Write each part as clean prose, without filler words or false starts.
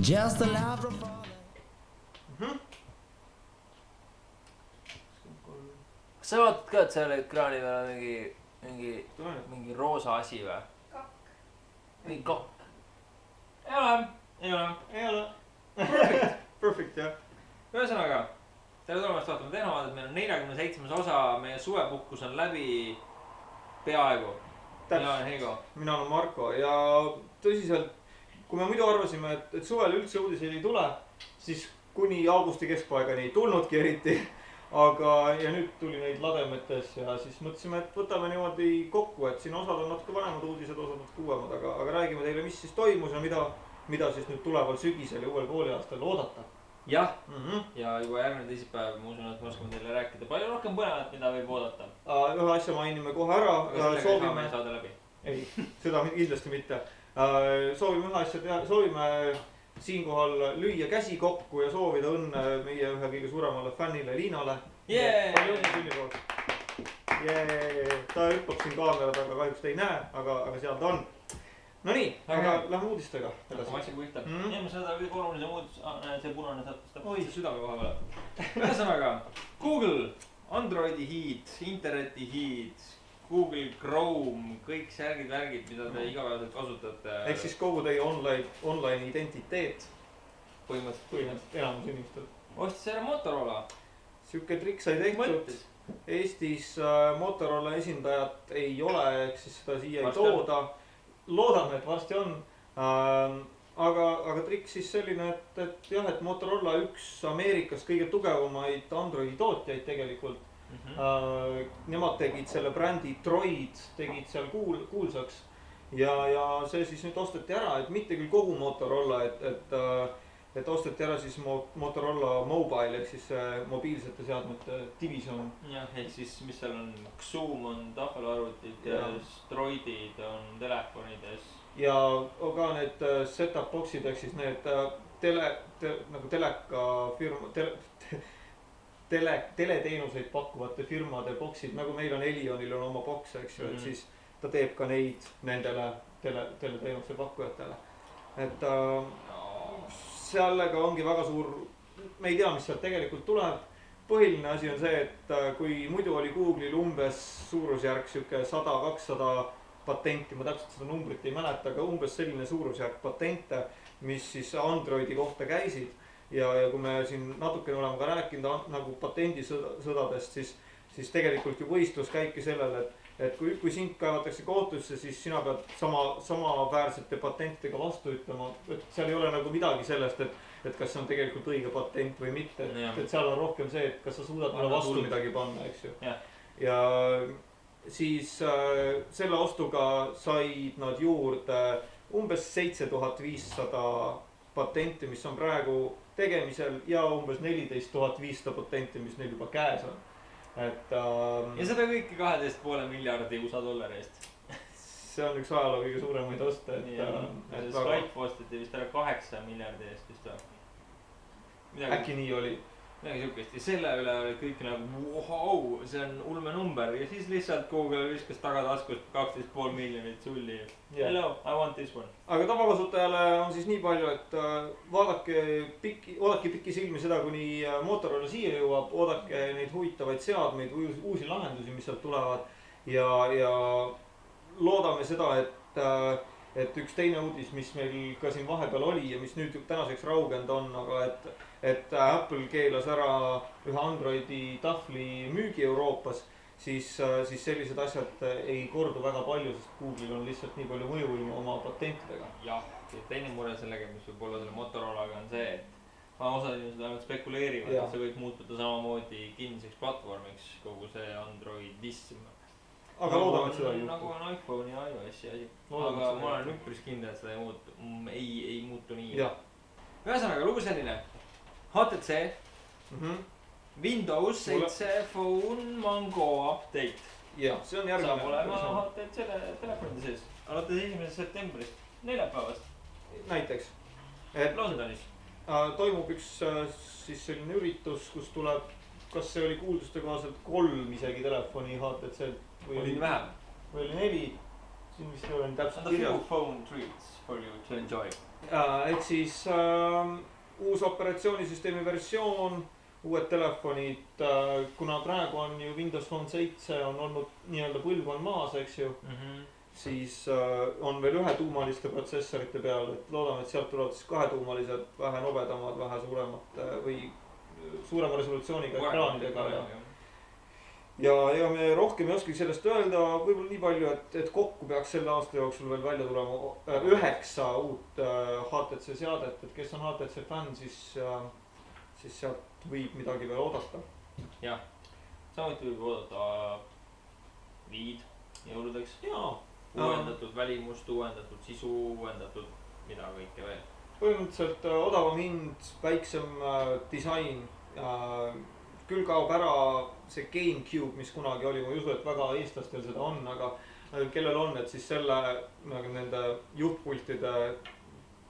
Just a laugh of Kas sa vaatad ka, et seal ekraani peal on mingi roosa asi või? Kakk. Mingi kakk. Ei ole. Perfect, jah. Ühesõnaga, tere tulemast vaatama Tehnavaadet, meil on 47. osa, meie suvepuhkus on läbi peaaegu. Mina olen Heigo. Mina olen Marko ja tõsiselt, kui me muidu arvasime, et suvel üldse uudiseid ei tule, siis kuni augusti keskpaigani ei tulnudki eriti. Ja nüüd tuli neid lademetes ja siis mõtlesime, et võtame niimoodi kokku, et siin osad on natuke vanemad uudised, osad natuke uuemad, aga räägime teile, mis siis toimus ja mida siis nüüd tuleval sügisel ja uuel kooliaastal oodata. Jah, ja juba järgmine teisipäev, ma usun, et me oskame teile rääkida palju rohkem põnevat, mida võib oodata. Ühe asja mainime kohe ära. Aga sellega ei saa meie saada läbi. Ei, seda kindlasti mitte. Soovime ühe asja teha, soovime siinkohal lüüa käsi kokku ja soovida õnne meie ühe kõige suuremale fännile Liinale. Palju õnne sünnipäevaks. Ta hüppab siin kaamera taga, kahjuks te ei näe, aga seal ta on. No nii, aga lähme uudistega. Hakkame asjaga pihta. Ma seda kõige olulisem uudis, see punane saab südame koha peale. Ühesõnaga, Google, Androidi hiid, interneti hiid, Google Chrome, kõik särgid-värgid, mida te igapäevaselt kasutate. Ehk siis kogu teie online identiteet. Põhimõtteliselt enamus inimestel. Ostis selle Motorola. Siuke trikk sai tehtud. Eestis Motorola esindajat ei ole, ehk siis seda siia ei tooda. Loodame, et varsti on. Aga trikk siis selline, et jah, et Motorola üks Ameerikas kõige tugevamaid Androidi tootjaid tegelikult. Nemad tegid selle brändi Droid, tegid seal kuulsaks ja see siis nüüd osteti ära, et mitte küll kogu Motorola, et osteti ära siis Motorola Mobile ehk siis mobiilsete seadmete division. Jah, ehk siis mis seal on, Xoom on tahvelarvutid, Droidid on telefonides. Ja ka need set-up boxid ehk siis need nagu teleka firma, teleteenuseid pakkuvate firmade boxid, nagu meil on Elionil on oma box, eks ju, et siis ta teeb ka neid nendele teleteenuse pakkujatele. Et sellega ongi väga suur, me ei tea, mis sealt tegelikult tuleb. Põhiline asi on see, et kui muidu oli Google'il umbes suurusjärk siuke 100-200 patenti, ma täpselt seda numbrit ei mäleta, aga umbes selline suurusjärk patente, mis siis Androidi kohta käisid. Ja kui me siin natukene oleme ka rääkinud nagu patendisõdadest, siis tegelikult ju võistlus käibki sellele, et kui sind kaevatakse kohtusse, siis sina pead samaväärsete patentidega vastu ütlema, et seal ei ole nagu midagi sellest, et kas see on tegelikult õige patent või mitte, et seal on rohkem see, et kas sa suudad mulle vastu midagi panna, eks ju. Ja siis selle ostuga said nad juurde umbes 7500 patenti, mis on praegu tegemisel ja umbes 14500 patenti, mis neil juba käes on. Ja seda kõiki 12,5 miljardi USA dollari eest. See on üks ajaloo kõige suuremaid oste. Skype osteti vist ära 8 miljardi eest vist või? Äkki nii oli. Midagi siukest ja selle üle oli kõik nagu wow, see on ulme number ja siis lihtsalt Google viskas tagataskust 12,5 miljonit sulli. Hello, I want this one. Aga tavakasutajale on siis nii palju, et oodake pikki silmi seda, kuni Motorola siia jõuab, oodake neid huvitavaid seadmeid, uusi lahendusi, mis sealt tulevad ja loodame seda, et üks teine uudis, mis meil ka siin vahepeal oli ja mis nüüd tänaseks raugend on, aga et Apple keelas ära ühe Androidi tahvli müügi Euroopas, siis sellised asjad ei kordu väga palju, sest Google'il on lihtsalt nii palju mõjuvõimu oma patentidega. Jah, teine mure sellega, mis võib olla selle Motorolaga on see, et osad inimesed ainult spekuleerivad, et see võib muutuda samamoodi kinniseks platvormiks kogu see Androidism. Aga loodame, et seda ei nagu on iPhone ja iOS-i asi. Aga ma olen üpris kindel, et seda ei muutu nii. Ühesõnaga, lugu selline. HTC, Windows 7 Phone Mango update. Ja, see on järgmine. Saab olema HTC telefonide sees. Alates 1. septembrist, neljapäevast. Näiteks. Londonis. Toimub üks siis selline üritus, kus tuleb, kas see oli kuulduste kohaselt 3 isegi telefoni HTC-lt. Oli vähem. Või oli 4. siin vist ei ole nii täpselt And a few phone treats for you to enjoy. Ehk siis uus operatsioonisüsteemi versioon, uued telefonid, kuna praegu on ju Windows Phone 7 on olnud nii-öelda põlvkond maas, eks ju. Siis on veel ühetuumaliste protsessorite peal, et loodame, et sealt tulevad siis kahetuumalised, vähe nobedamad, vähe suuremad või suurema resolutsiooniga ekraanidega. Ja ega me rohkem ei oskagi sellest öelda, võib-olla nii palju, et kokku peaks selle aasta jooksul veel välja tulema 9 uut HTC seadet, et kes on HTC fänn, siis sealt võib midagi veel oodata. Jah, samuti võib oodata viid jõuludeks. Uuendatud välimust, uuendatud sisu, uuendatud mida kõike veel. Põhimõtteliselt odavam hind, väiksem disain. Küll kaob ära see GameCube, mis kunagi oli, ma ei usu, et väga eestlastel seda on, aga kellel on, et siis selle nende juhtpultide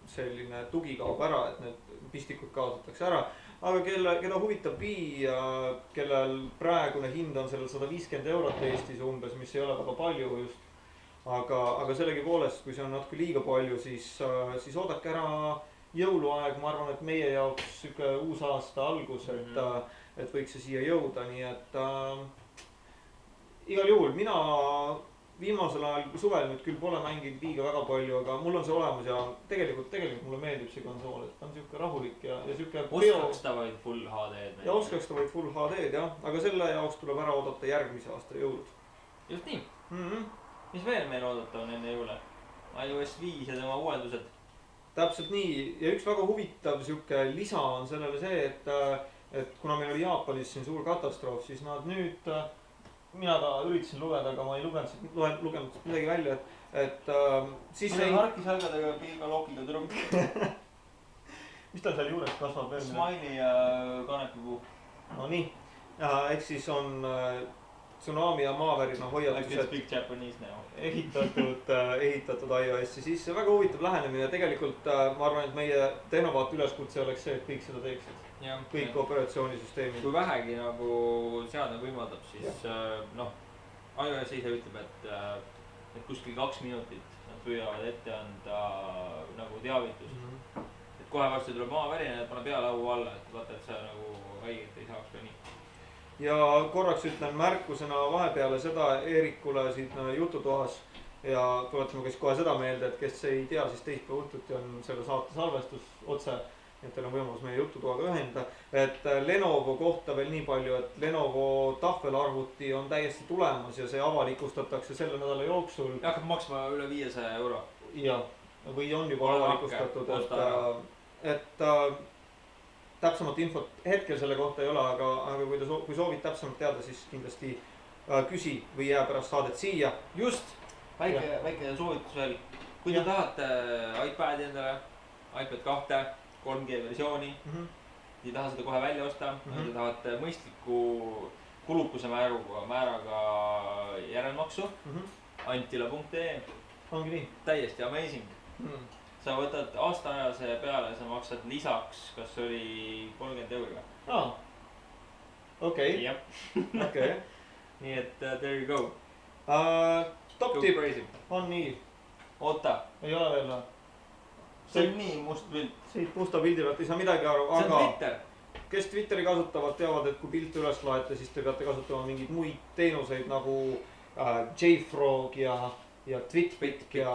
selline tugi kaob ära, et need pistikud kaotatakse ära. Aga keda huvitab Wii, kellel praegune hind on sellel 150 € Eestis umbes, mis ei ole väga palju just. Aga sellegi poolest, kui see on natuke liiga palju, siis oodake ära jõuluaeg, ma arvan, et meie jaoks süke uus aasta algus, et võiks see siia jõuda, nii et igal juhul mina viimasel ajal suvel nüüd küll pole mänginud Wii'ga väga palju, aga mul on see olemas ja tegelikult mulle meeldib see konsool, et ta on süke rahulik ja süke oskaks ta vaid Full HD-d. Ja oskaks ta vaid Full HD-d jah, aga selle jaoks tuleb ära oodata järgmise aasta jõulud. Just nii. Mis veel meil oodata on enne jõule? iOS 5 ja tema uuendused. Täpselt nii ja üks väga huvitav süke lisa on sellele see, et kuna meil oli Jaapanis siin suur katastroof, siis nad nüüd, mina ka üritasin lugeda, aga ma ei lugenud midagi välja, et siis see harkisalgadega pilga lookiga trump. Mis tal seal juures kasvab veel? Smiley ja kanepipuu. No nii, eks siis on tsunami ja maavärina hoiatused ehitatud iOS-i, siis väga huvitav lähenemine. Tegelikult ma arvan, et meie tehnovaate üleskutse oleks see, et kõik seda teeksid. Kõik operatsioonisüsteemid. Kui vähegi nagu seadme võimaldab, siis iOS ise ütleb, et kuskil 2 minutit nad püüavad ette anda nagu teavitust. Et kohe varsti tuleb maavärina, et pane pea laua alla, et vaata, et see nagu haiget ei saaks ka nii. Ja korraks ütlen märkusena vahepeale seda Eerikule siit jututoas ja tuletame kes kohe seda meelde, et kes ei tea, siis teispäeva õhtuti on selle saate salvestus otse, et teil on võimalus meie jututoaga ühendada. Et Lenovo kohta veel nii palju, et Lenovo tahvelarvuti on täiesti tulemas ja see avalikustatakse selle nädala jooksul. Ja hakkab maksma üle 500 €. Ja, või on juba avalikustatud, et täpsemat infot hetkel selle kohta ei ole, aga kui soovid täpsemalt teada, siis kindlasti küsi või jää pärast saadet siia. Just, väike soovitus veel. Kui te tahate iPadi endale, iPad 2, 3G versiooni, ei taha seda kohe välja osta, te tahate mõistliku kulukuse määraga järelmaksu, antila.ee. Ongi nii? Täiesti amazing. Sa võtad aastaajase peale, sa maksad lisaks, kas oli 30 €. Okei. Nii et there you go. Top tip on nii. Oota. Ei ole veel või? See on nii must pilt. Siit musta pildi pealt ei saa midagi aru, aga see on Twitter. Kes Twitteri kasutavad, teavad, et kui pilte üles laete, siis te peate kasutama mingeid muid teenuseid nagu JFrog ja TwitPic ja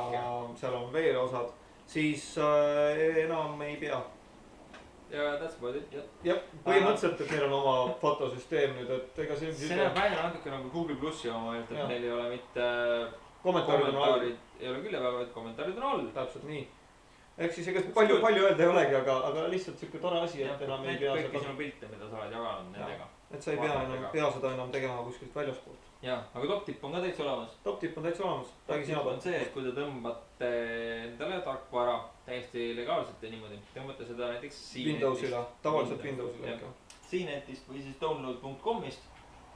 seal on veel osad. Siis enam ei pea. Ja that's about it. Jah, põhimõtteliselt, et neil on oma fotosüsteem nüüd, et ega see on see näeb välja natuke nagu Google Plussi oma meelt, et neil ei ole mitte kommentaarid ei ole küll ja vaid kommentaarid on all. Täpselt nii. Ehk siis ega palju öelda ei olegi, aga lihtsalt siuke tore asi, et enam ei pea kõiki sinu pilte, mida sa oled jaganud nendega. Et sa ei pea seda enam tegema kuskilt väljaspoolt. Jah, aga top tip on ka täitsa olemas. Top tip on täitsa olemas. Top tip on see, et kui te tõmbate endale tarkvara täiesti legaalselt ja niimoodi, tõmbate seda näiteks Windowsile, tavaliselt Windowsile ikka. CNETist või siis download.com'ist.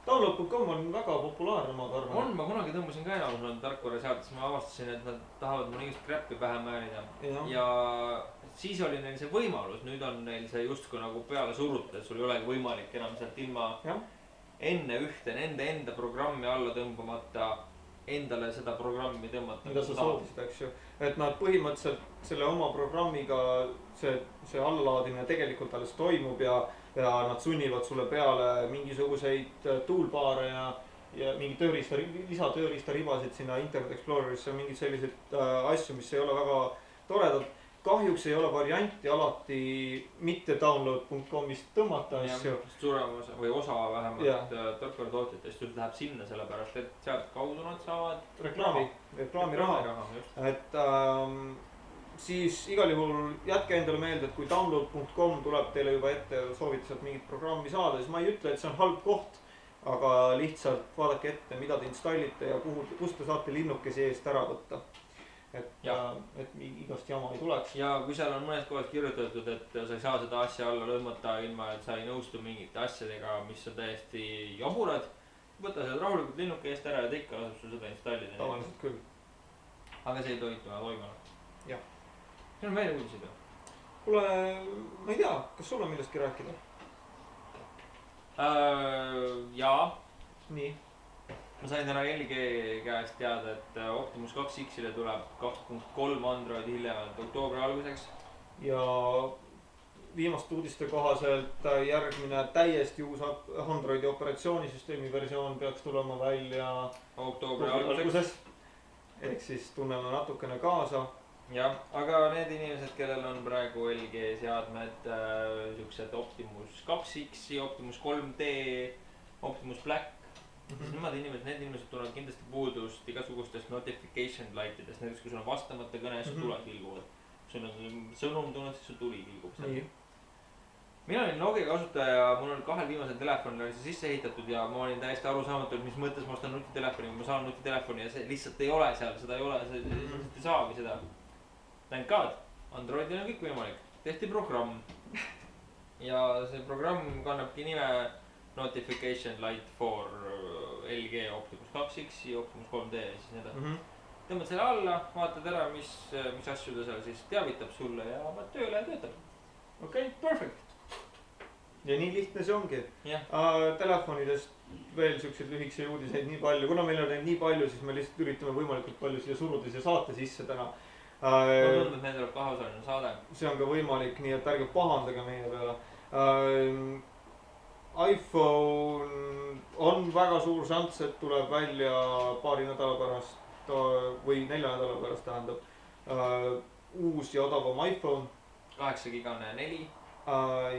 Download.com on väga populaarne, ma arvan. On, ma kunagi tõmbasin ka enamus tarkvara sealt, siis ma avastasin, et nad tahavad mulle igast crap'i pähe määrida. Ja siis oli neil see võimalus, nüüd on neil see justkui nagu peale suruta, et sul ei olegi võimalik enam sealt ilma enne ühte nende enda programmi alla tõmbamata endale seda programmi tõmmata. mida sa soovisid, eks ju. Et nad põhimõtteliselt selle oma programmiga see allalaadimine tegelikult alles toimub ja nad sunnivad sulle peale mingisuguseid toolbar'e ja mingi lisatööriistaribasid sinna Internet Explorerisse, mingid sellised asju, mis ei ole väga toredad. Kahjuks ei ole varianti alati mitte download.com'ist tõmmata asju. Suurem osa või osa vähemalt tarkvaratootjatest just läheb sinna, sellepärast et sealt kaudu nad saavad reklaamiraha. Et siis igal juhul jätke endale meelde, et kui download.com tuleb teile juba ette ja soovite sealt mingit programmi saada, siis ma ei ütle, et see on halb koht. Aga lihtsalt vaadake ette, mida te installite ja kust te saate linnukesi eest ära võtta. Et igast jama ei tuleks. Ja kui seal on mõnes kohas kirjutatud, et sa ei saa seda asja alla lõmmata ilma, et sa ei nõustu mingite asjadega, mis on täiesti jaburad, võta seda rahulikult linnuke eest ära ja teika laseb sul seda installida. Tavaliselt küll. Aga see ei tohitu toimuna. Jah. See on veel uudisid või? Kuule, ma ei tea, kas sul on millestki rääkida? Jaa. Nii. Ma sain täna LG käest teada, et Optimus 2X-ile tuleb 2.3 Android hiljemalt oktoobri alguseks. Ja viimaste uudiste kohaselt järgmine täiesti uus Androidi operatsioonisüsteemi versioon peaks tulema välja oktoobri alguseks. Ehk siis tunneme natukene kaasa. Jah, aga need inimesed, kellel on praegu LG seadmed, siuksed Optimus 2X, Optimus 3D, Optimus Black, siis need inimesed tulevad kindlasti puudust igasugustest notification light'idest, näiteks kui sul on vastamata kõne, siis tuled kilguvad. Sul on sõnum tulnud, siis sul tuli kilgub. Mina olin Nokia kasutaja, mul on 2 viimasel telefonil oli see sisse ehitatud ja ma olin täiesti arusaamatu, et mis mõttes ma ostan nutitelefoni, kui ma saan nutitelefoni ja see lihtsalt ei ole seal, seda ei ole, see ei saagi seda. Thank God, Androidil on kõik võimalik, tehti programm ja see programm kannabki nime Notification Light for LG Optimus 2X ja Optimus 3D ja siis need. Tõmbad selle alla, vaatad ära, mis asju ta seal siis teavitab sulle ja paned tööle ja töötab. Okei, perfect. Ja nii lihtne see ongi. Yeah. Telefonidest veel siukseid lühikese uudiseid nii palju, kuna meil on neid nii palju, siis me lihtsalt üritame võimalikult palju siia suruda siia saate sisse täna. Ma tundub, et meil tuleb kaheosaline saade. See on ka võimalik, nii et ärge pahandage meie peale. iPhone on väga suur šanss, et tuleb välja paari nädala pärast või 4 nädala pärast tähendab uus ja odavam iPhone. 8-gigane 4.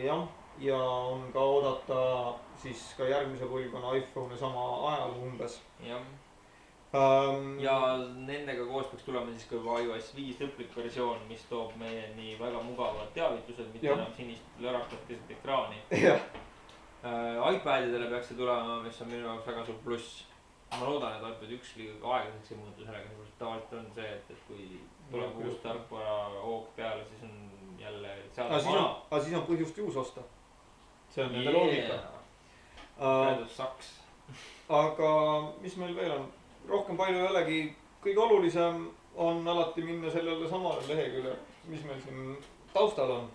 Jah, ja on ka oodata siis ka järgmise põlvkonna iPhone'e sama ajal umbes. Jah. Ja nendega koos peaks tulema siis ka iOS 5 lõplik versioon, mis toob meieni väga mugavad teavitused, mitte enam sinist lõrakat keset ekraani. Jah. iPadidele peaks see tulema, mis on minu jaoks väga suur pluss. Ma loodan, et iPad 1 liiga aeglaseks ei muutu sellega, sest tavaliselt on see, et kui tuleb uus tarkvara hoog peale, siis on jälle seada vana. Aga siis on põhjust uus osta. See on nende loogika. Saks. Aga mis meil veel on? Rohkem palju jällegi kõige olulisem on alati minna sellele samale leheküljele, mis meil siin taustal on.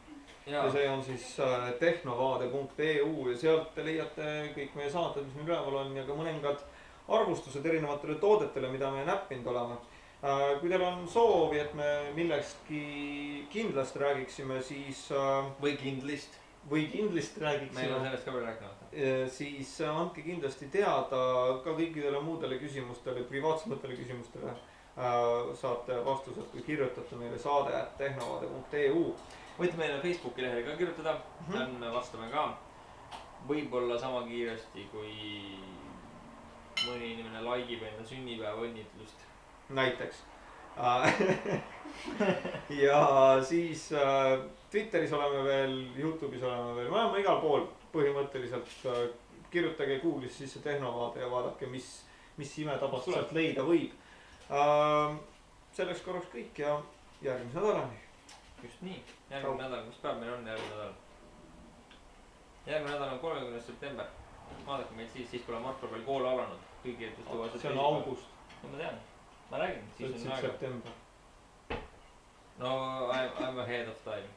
Ja see on siis tehnovaade.eu ja sealt te leiate kõik meie saated, mis meil üleval on ja ka mõningad arvustused erinevatele toodetele, mida me näppinud oleme. Kui teil on soovi, et me millekski kindlast räägiksime, siis või kindlist räägiksime. Meil on sellest ka veel rääkimata. Siis andke kindlasti teada ka kõikidele muudele küsimustele, privaatsematele küsimustele saate vastused, kui kirjutate meile saade@tehnovaade.eu. Võite meile Facebooki lehele ka kirjutada, vastame ka. Võib-olla sama kiiresti, kui mõni inimene likeib enda sünnipäeva õnnitlust. Näiteks. Ja siis Twitteris oleme veel, YouTube'is oleme veel, me oleme igal pool põhimõtteliselt. Kirjutage Google'is sisse Tehnovaade ja vaadake, mis imetabast sealt leida võib. Selleks korraks kõik ja järgmise nädalani. Just nii, järgmine nädal, mis päev meil on järgmine nädal? Järgmine nädal on 30. september. Vaadake meid siis pole Marko veel kool alanud. See on august. No ma tean, ma räägin, siis on aega. September. No I'm ahead of time.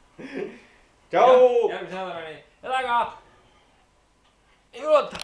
Tšau! Järgmise nädalani, edaga! Ei ulata!